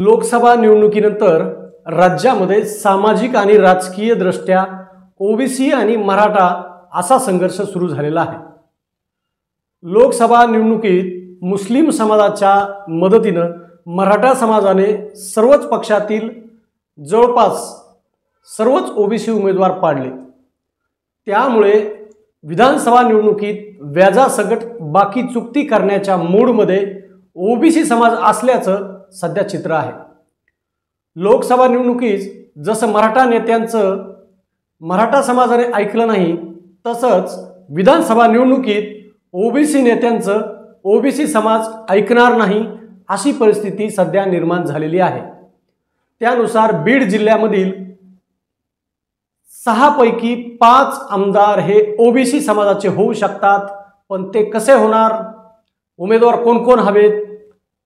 लोकसभा निवडणुकीनंतर राज्यामध्ये सामाजिक आणि राजकीय दृष्ट्या ओबीसी आणि मराठा असा संघर्ष सुरू झालेला आहे। लोकसभा निवडणुकीत मुस्लिम समाजाच्या मदतीने मराठा समाजाने सर्वच पक्षातील जवळपास सर्वच ओबीसी उमेदवार पाडले। त्यामुळे विधानसभा निवडणुकीत व्याजासकट बाकी चुकती करण्याच्या मूडमध्ये ओबीसी समाज असल्याचं सध्या चित्र आहे। लोकसभा निवडणुकीत जसं मराठा नेत्यांचं मराठा समाजाने ऐकलं नाही, तसंच विधानसभा निवडणुकीत ओबीसी नेत्यांचं ओबीसी समाज ऐकणार नाही अशी परिस्थिती सध्या निर्माण झालेली आहे। त्यानुसार बीड जिल्ह्यामधील 6 पैकी 5 आमदार हे ओबीसी समाजाचे होऊ शकतात, पण ते कसे होणार? उमेदवार कोण कोण हवेत?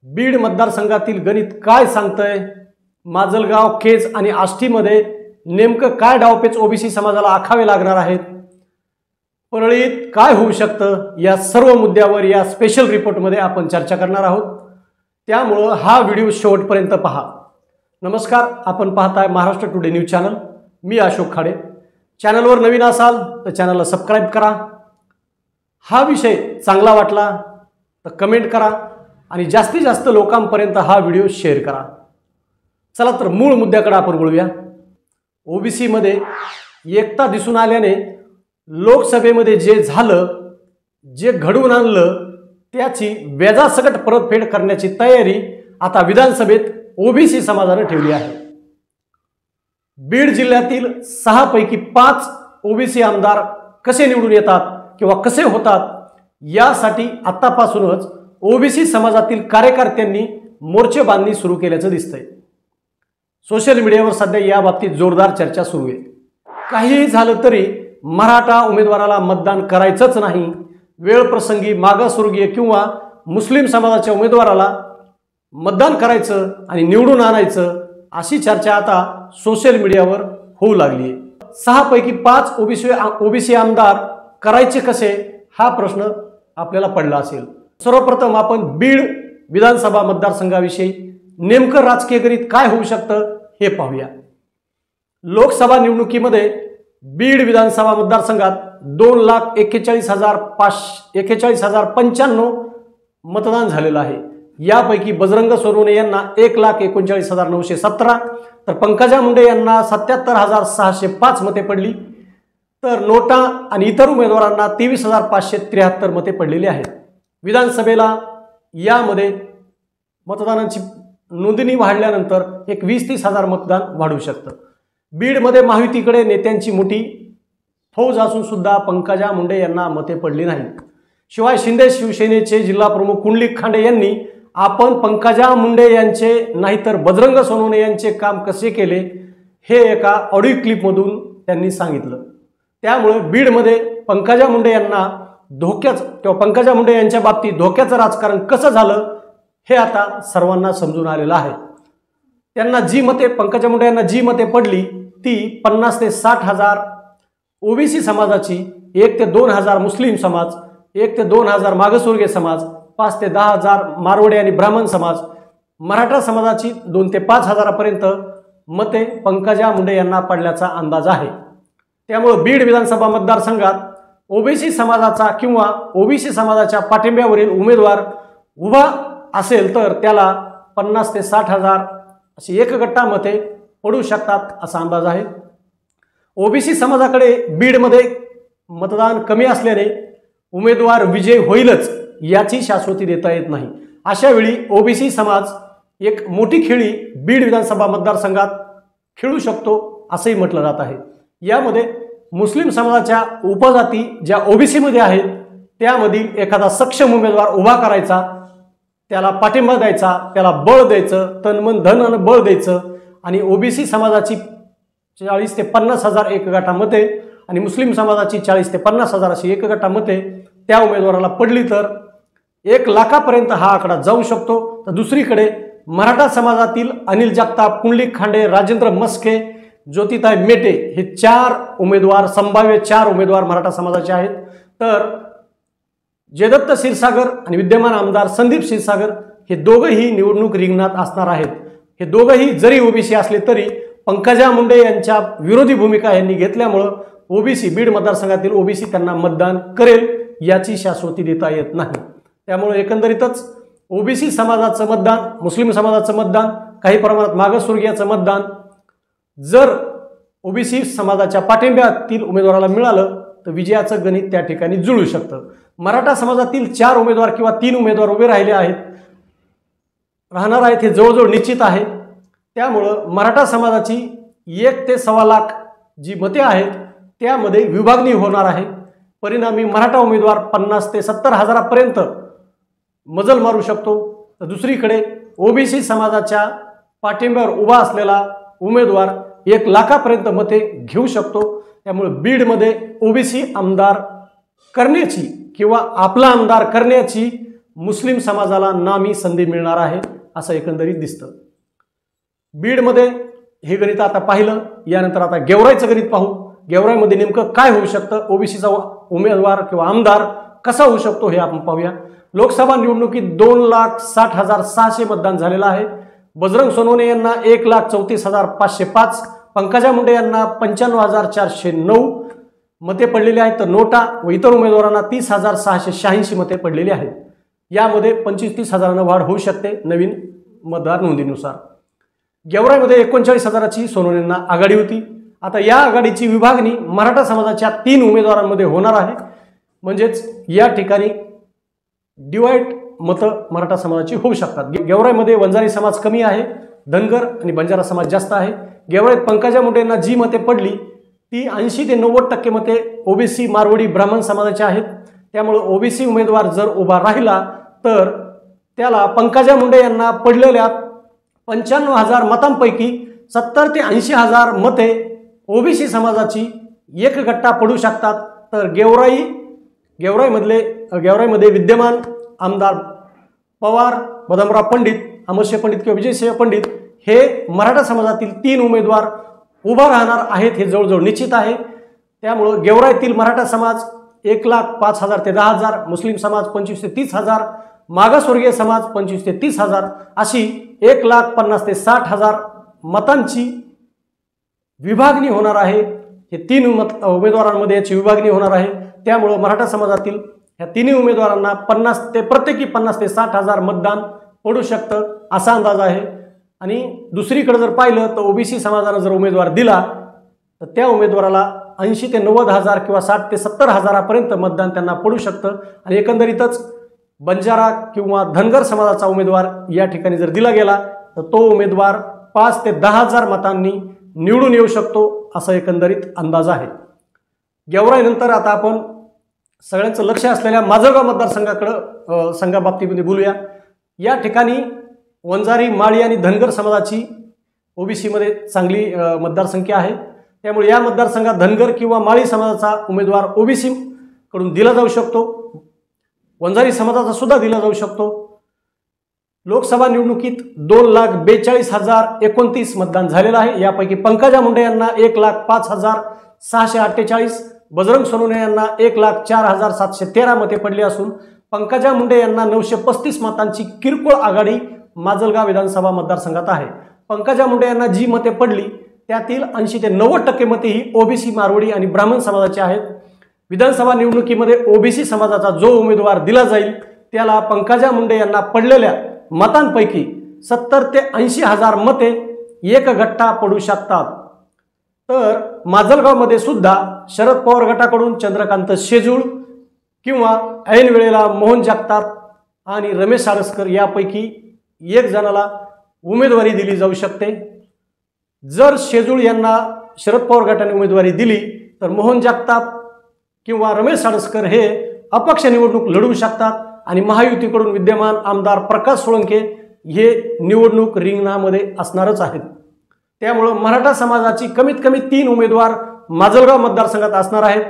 बीड मतदारसंघातील गणित काय सांगतंय? माजलगाव, केज आणि आष्टीमध्ये नेमकं काय डावपेच ओबीसी समाजाला आखावे लागणार आहेत? परळीत काय होऊ शकतं? या सर्व मुद्द्यावर या स्पेशल रिपोर्टमध्ये आपण चर्चा करणार आहोत। त्यामुळे हा व्हिडिओ शेवटपर्यंत पहा। नमस्कार, आपण पाहताय महाराष्ट्र टुडे न्यूज चॅनल। मी अशोक खाडे। चॅनलवर नवीन असाल तर चॅनलला सबस्क्राइब करा। हा विषय चांगला वाटला तर कमेंट करा आणि जास्तीत जास्त लोकांपर्यंत हा व्हिडिओ शेअर करा। चला तर मूळ मुद्द्याकडे आपण वळूया। ओबीसी मध्ये एकता दिसून आल्याने लोकसभेमध्ये जे झालं, जे घडवून आणलं, त्याची व्याजासकट परतफेड करण्याची तयारी आता विधानसभेत ओबीसी समाजाने ठेवली आहे। बीड जिल्ह्यातील 6 पैकी 5 ओबीसी आमदार कसे निवडून येतात किंवा कसे होतात यासाठी आतापासूनच ओबीसी समाजातील कार्यकर्त्यांनी मोर्चे बांधणी सुरू केल्याचं दिसतंय। सोशल मीडियावर सध्या या बाबतीत जोरदार चर्चा सुरू आहे। काही झालं तरी मराठा उमेदवाराला मतदान करायचंच नाही, वेळ प्रसंगी मागासवर्गीय किंवा मुस्लिम समाजाच्या उमेदवाराला मतदान करायचं आणि निवडून आणायचं अशी चर्चा आता सोशल मीडियावर होऊ लागली आहे। 6 पैकी 5 ओबीसी आमदार करायचे कसे हा प्रश्न आपल्याला पडला असेल। सर्वप्रथम आपण बीड विधानसभा मतदारसंघाविषयी नेमकं राजकीय गणित काय होऊ शकतं हे पाहूया। लोकसभा निवडणुकीमध्ये बीड विधानसभा मतदारसंघात 2,41,095 मतदान झालेलं आहे। यापैकी बजरंग सोनवणे यांना 1,39,917 तर पंकजा मुंडे यांना 77,605 मते पडली, तर नोटा आणि इतर उमेदवारांना 23,573 मते पडलेली आहेत। विधानसभेला यामध्ये मतदानाची नोंदणी वाढल्यानंतर एक 20-30 हजार मतदान वाढू शकतं। बीडमध्ये महायुतीकडे नेत्यांची मोठी फौज असून सुद्धा पंकजा मुंडे यांना मते पडली नाहीत। शिवाय शिंदे शिवसेनेचे जिल्हा प्रमुख कुंडलिक खांडे यांनी आपण पंकजा मुंडे यांचे नाहीतर बजरंग सोनवणे यांचे काम कसे केले हे एका ऑडिओ क्लिपमधून त्यांनी सांगितलं। त्यामुळे बीडमध्ये पंकजा मुंडे यांना पंकजा मुंडे यांच्या बाबतीत धोक्याचं राजकारण कसं झालं हे आता सर्वांना समजून आलेलं आहे। पंकजा मुंडे यांना जी मते पडली ती 50 ते 60 हजार ओबीसी समाजाची, 1 ते 2 हजार मुस्लिम समाज, 1 ते 2 हजार मागासवर्गीय समाज, 5 ते 10 हजार मारवाडी आणि ब्राह्मण समाज, मराठा समाजाची 2 ते 5 हजारापर्यंत मते पंकजा मुंडे यांना पडल्याचा अंदाज आहे। त्यामुळे बीड विधानसभा मतदारसंघात ओबीसी समाजाचा किंवा ओबीसी समाजाच्या पाठिंब्यावरील उमेदवार उभा असेल तर त्याला 50 ते 60 हजार अशी एकगट्टा मते पडू शकतात असा अंदाज आहे। ओबीसी समाजाकडे बीडमध्ये मतदान कमी असल्याने उमेदवार विजय होईलच याची शाश्वती देता येत नाही। अशा वेळी ओबीसी समाज एक मोठी खेळी बीड विधानसभा मतदारसंघात खेळू शकतो असंही म्हटलं जात आहे। यामध्ये मुस्लिम समाजाच्या उपजाती ज्या ओबीसी मध्ये आहेत त्यामधील एखादा सक्षम उमेदवार उभा करायचा, त्याला पाठिंबा द्यायचा, त्याला बळ द्यायचं, तनमन धन बळ द्यायचं आणि ओबीसी समाजाची 40 ते 50 हजार एकगट्टा मते आणि मुस्लिम समाजाची 40 ते 50 हजार अशी एकगट्टा मते त्या उमेदवाराला पडली तर 1 लाखापर्यंत हा आकडा जाऊ शकतो। तर दुसरीकडे मराठा समाजातील अनिल जगताप, कुंडलिक खांडे, राजेंद्र मस्के, ज्योतिताई मेटे हे 4 उमेदवार, संभाव्य 4 उमेदवार मराठा समाजाचे आहेत। तर जयदत्त क्षीरसागर आणि विद्यमान आमदार संदीप क्षीरसागर हे दोघेही निवडणूक रिंगणात असणार आहेत। हे दोघंही जरी ओबीसी असले तरी पंकजा मुंडे यांच्या विरोधी भूमिका यांनी घेतल्यामुळं ओबीसी बीड मतदारसंघातील ओबीसी त्यांना मतदान करेल याची शाश्वती देता येत नाही। त्यामुळे एकंदरीतच ओबीसी समाजाचं मतदान, मुस्लिम समाजाचं मतदान, काही प्रमाणात मागासवर्गीयाचं मतदान जर ओबीसी समाजाच्या पाठिंब्यातील उमेदवाराला मिळालं तर विजयाचं गणित त्या ठिकाणी जुळू शकतं। मराठा समाजातील 4 उमेदवार किंवा 3 उमेदवार उभे राहणार आहेत हे जवळजवळ निश्चित आहे। त्यामुळं मराठा समाजाची 1 ते 1.25 लाख जी मते आहेत त्यामध्ये विभागणी होणार आहे। परिणामी मराठा उमेदवार 50 ते 70 हजारापर्यंत मजल मारू शकतो, तर दुसरीकडे ओबीसी समाजाच्या पाठिंब्यावर उभा असलेला उमेदवार 1 लाखापर्यंत मते घेऊ शकतो। त्यामुळे बीडमध्ये ओबीसी आमदार करण्याची किंवा आपला आमदार करण्याची मुस्लिम समाजाला नामी संधी मिळणार आहे असं एकंदरीत दिसतं। बीडमध्ये हे गणित आता पाहिलं, यानंतर आता गेवराईचं गणित पाहू। गेवराईमध्ये नेमकं काय होऊ शकतं, ओबीसीचा उमेदवार किंवा आमदार कसा होऊ शकतो हे आपण पाहूया। लोकसभा निवडणुकीत 2,60,600 मतदान झालेलं आहे। बजरंग सोनवणे यांना 1,34,505, पंकजा मुंडे यांना 95,409 मते पडलेली आहेत, तर नोटा व इतर उमेदवारांना 30,686 मते पडलेली आहेत। यामध्ये 25-30 हजारांना वाढ होऊ शकते नवीन मतदार नोंदीनुसार। गेवराईमध्ये 39,000ची सोनवणेंना आघाडी होती। आता या आघाडीची विभागणी मराठा समाजाच्या 3 उमेदवारांमध्ये होणार आहे, म्हणजेच या ठिकाणी डिवाइड मतं मराठा समाजाची होऊ शकतात। गेवराईमध्ये वंजारी समाज कमी आहे, धनगर आणि बंजारा समाज जास्त आहे। गेवराईत पंकजा मुंडेंना जी मते पडली ती 80 ते 90% मते ओबीसी मारवाडी ब्राह्मण समाजाचे आहेत। त्यामुळे ओबीसी उमेदवार जर उभा राहिला तर त्याला पंकजा मुंडे यांना पडलेल्या 95,000 मतांपैकी 70 ते 80,000 मते ओबीसी समाजाची एक गट्टा पडू शकतात। तर गेवराईमध्ये विद्यमान आमदार पवार, बदामराव पंडित, अमरशे पंडित किंवा विजयसिंह पंडित हे मराठा समाजातील 3 उमेदवार उभा राहणार आहेत हे जवळजवळ निश्चित आहे। त्यामुळे गेवराईतील मराठा समाज 1,05,000 ते 10,000, मुस्लिम समाज 25 ते 30,000, मागासवर्गीय समाज 25 ते 30,000 अशी 1,50,000 ते 60,000 मतांची विभागणी होणार आहे। हे 3 उमेदवारांमध्ये याची विभागणी होणार आहे। त्यामुळे मराठा समाजातील या 3 उमेदवारांना प्रत्येकी 50 ते 60,000 मतदान पडू शकतं असा अंदाज आहे। आणि दुसरीकडे जर पाहिलं तर ओबीसी समाजाने जर उमेदवार दिला तर त्या उमेदवाराला 80 ते 90,000 किंवा 60 ते 70 हजारापर्यंत मतदान त्यांना पडू शकतं। आणि एकंदरीतच बंजारा किंवा धनगर समाजाचा उमेदवार या ठिकाणी जर दिला गेला तर तो उमेदवार 5 ते 10,000 मतांनी निवडून येऊ शकतो असा एकंदरीत अंदाज आहे। गेवराईनंतर आता आपण सगळ्यांचं लक्ष असलेल्या माजलगाव मतदारसंघाकडे संघाबाबतीमध्ये बोलूया। या ठिकाणी वंजारी, माळी आणि धनगर समाजाची ओबीसीमध्ये चांगली मतदारसंख्या आहे। त्यामुळे या मतदारसंघात धनगर किंवा माळी समाजाचा उमेदवार ओबीसी कडून दिला जाऊ शकतो, वंजारी समाजाचा सुद्धा दिला जाऊ शकतो। लोकसभा निवडणुकीत 2,42,029 मतदान झालेलं आहे। यापैकी पंकजा मुंडे यांना 1,05,648, बजरंग सोनवणे यांना 1,04,713 मते पडली असून पंकजा मुंडे यांना 935 मतांची किरकोळ आघाडी माजलगाव विधानसभा मतदारसंघात आहे। पंकजा मुंडे यांना जी मते पडली त्यातील 80 ते 90% मते ही ओबीसी मारवाडी आणि ब्राह्मण समाजाची आहेत। विधानसभा निवडणुकीमध्ये ओबीसी समाजाचा जो उमेदवार दिला जाईल त्याला पंकजा मुंडे यांना पडलेल्या मतांपैकी 70 ते 80,000 मते एक गट्टा पडू शकतात। तर माजलगावमध्ये सुद्धा शरद पवार गटाकडून चंद्रकांत शेजूळ किंवा ऐन वेळेला मोहन जगताप आणि रमेश साळसकर यापैकी एक जणाला उमेदवारी दिली जाऊ शकते। जर शेजूळ यांना शरद पवार गटाने उमेदवारी दिली तर मोहन जगताप किंवा रमेश साळसकर हे अपक्ष निवडणूक लढवू शकतात आणि महायुतीकडून विद्यमान आमदार प्रकाश सोळंके हे निवडणूक रिंगणामध्ये असणारच आहेत। त्यामुळे मराठा समाजाची कमीत कमी 3 उमेदवार माजलगाव मतदारसंघात असणार आहेत।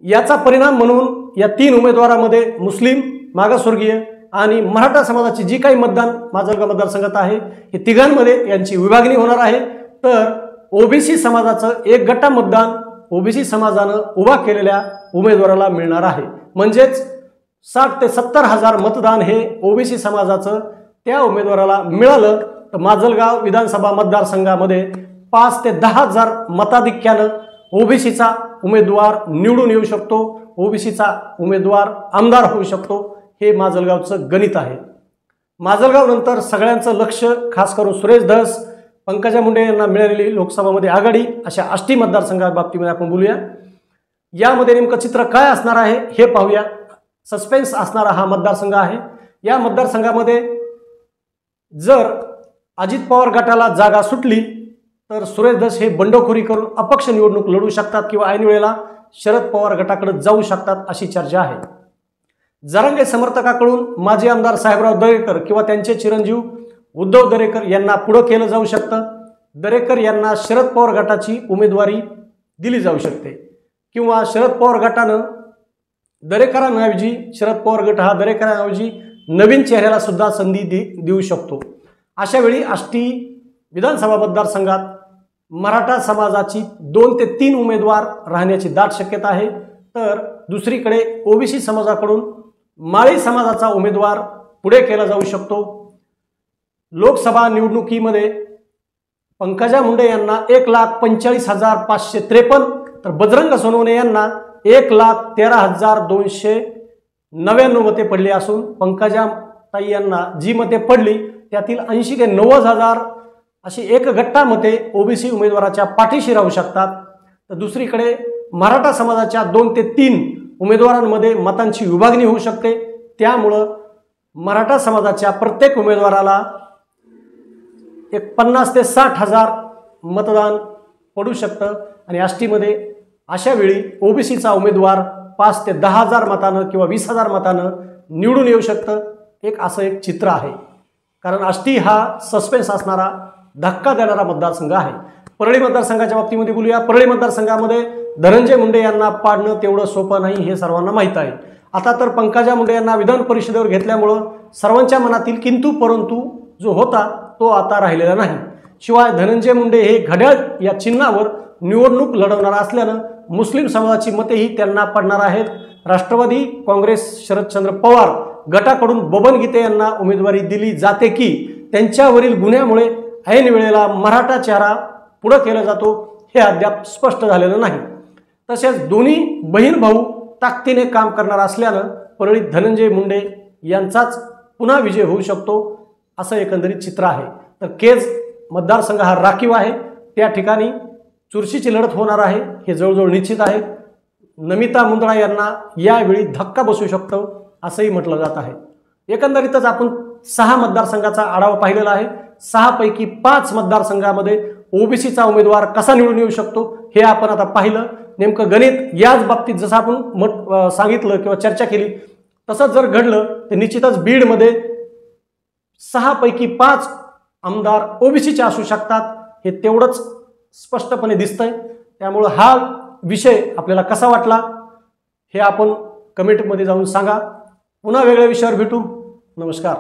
याचा परिणाम म्हणून या 3 उमेदवारांमध्ये मुस्लिम, मागासवर्गीय आणि मराठा समाजाची जी काही मतदान माजलगाव मतदारसंघात आहे हे तिघांमध्ये यांची विभागणी होणार आहे। तर ओबीसी समाजाचं एक गट्टा मतदान ओबीसी समाजानं उभा केलेल्या उमेदवाराला मिळणार आहे। म्हणजेच 60 ते 70 हजार मतदान हे ओबीसी समाजाचं त्या उमेदवाराला मिळालं तर माजलगाव विधानसभा मतदारसंघामध्ये 5 ते 10,000 मताधिक्यानं ओबीसीचा उमेदवार निवडून येऊ शकतो, ओबीसीचा उमेदवार आमदार होऊ शकतो। हे माजलगावचं गणित आहे। माजलगाव नंतर सगळ्यांचं लक्ष खास करून सुरेश धस, पंकजा मुंडे यांना मिळालेली लोकसभामध्ये आघाडी अशा आष्टी मतदारसंघाबाबतीमध्ये आपण बोलूया। यामध्ये नेमकं चित्र काय असणार आहे हे पाहूया। सस्पेन्स असणारा हा मतदारसंघ आहे। या मतदारसंघामध्ये जर अजित पवार गटाला जागा सुटली तर सुरेश धस हे बंडखोरी करून अपक्ष निवडणूक लढू शकतात किंवा ऐन वेळेला शरद पवार गटाकडे जाऊ शकतात अशी चर्चा आहे। जरांगे समर्थकाकडून माजी आमदार साहेबराव दरेकर किंवा त्यांचे चिरंजीव उद्धव दरेकर यांना पुढे केलं जाऊ शकतं। दरेकर यांना शरद पवार गटाची उमेदवारी दिली जाऊ शकते किंवा शरद पवार गटानं दरेकरांऐवजी शरद पवार गट हा दरेकरांऐवजी नवीन चेहऱ्याला सुद्धा संधी देऊ शकतो। अशा वेळी आष्टी विधानसभा मतदारसंघात मराठा समाजाची 2 ते 3 उमेदवार राहण्याची दाट शक्यता आहे। तर दुसरीकडे ओबीसी समाजाकडून माळी समाजाचा उमेदवार पुढे केला जाऊ शकतो। लोकसभा निवडणुकीमध्ये पंकजा मुंडे यांना 1,45,553 तर बजरंग सोनवणे यांना 1,13,299 मते पडली असून पंकजा ताई यांना जी मते पडली त्यातील 80 ते 90,000 अशी एक गट्टा मते ओबीसी उमेदवाराच्या पाठीशी राहू शकतात। तर दुसरीकडे मराठा समाजाच्या 2 ते 3 उमेदवारांमध्ये मतांची विभागणी होऊ शकते। त्यामुळं मराठा समाजाच्या प्रत्येक उमेदवाराला 50,000 ते 60,000 मतदान पडू शकतं आणि आष्टीमध्ये अशा वेळी ओबीसीचा उमेदवार 5 ते 10,000 मतानं किंवा 20,000 मतानं निवडून येऊ शकतं। असं एक चित्र आहे। कारण आष्टी हा सस्पेन्स असणारा धक्का देणारा मतदारसंघ आहे। परळी मतदारसंघाच्या बाबतीमध्ये बोलूया। परळी मतदारसंघामध्ये धनंजय मुंडे यांना पाडणं तेवढं सोपं नाही हे सर्वांना माहीत आहे। आता तर पंकजा मुंडे यांना विधान परिषदेवर घेतल्यामुळं सर्वांच्या मनातील किंतु परंतु जो होता तो आता राहिलेला नाही। शिवाय धनंजय मुंडे हे घड्याळ या चिन्हावर निवडणूक लढवणार असल्यानं मुस्लिम समाजाची मतेही त्यांना पडणार आहेत। राष्ट्रवादी काँग्रेस शरदचंद्र पवार गटाकडून बबन गीते यांना उमेदवारी दिली जाते की त्यांच्यावरील गुन्ह्यामुळे ऐन वेळेला मराठा चेहरा पुढे केला जातो हे अद्याप स्पष्ट झालेलं नाही। तसेच दोन्ही बहीण भाऊ ताकदीने काम करणार असल्यानं परळीत धनंजय मुंडे यांचाच पुन्हा विजय होऊ शकतो असं एकंदरीत चित्र आहे। तर केज मतदारसंघ हा राखीव आहे। त्या ठिकाणी चुरशीची लढत होणार आहे हे जवळजवळ निश्चित आहे। नमिता मुंदडा यांना यावेळी धक्का बसू शकतो असंही म्हटलं जात आहे। एकंदरीतच आपण 6 मतदारसंघाचा आढावा पाहिलेला आहे। 6 पैकी 5 मतदारसंघामध्ये ओबीसीचा उमेदवार कसा निवडून येऊ शकतो हे आपण आता पाहिलं। नेमकं गणित याच बाबतीत जसं आपण सांगितलं किंवा चर्चा केली तसंच जर घडलं तर निश्चितच बीडमध्ये 6 पैकी 5 आमदार ओबीसीचे असू शकतात हे तेवढंच स्पष्टपणे दिसतंय। त्यामुळे हा विषय आपल्याला कसा वाटला हे आपण कमेंटमध्ये जाऊन सांगा। पुन्हा वेगळ्या विषयावर भेटू। नमस्कार।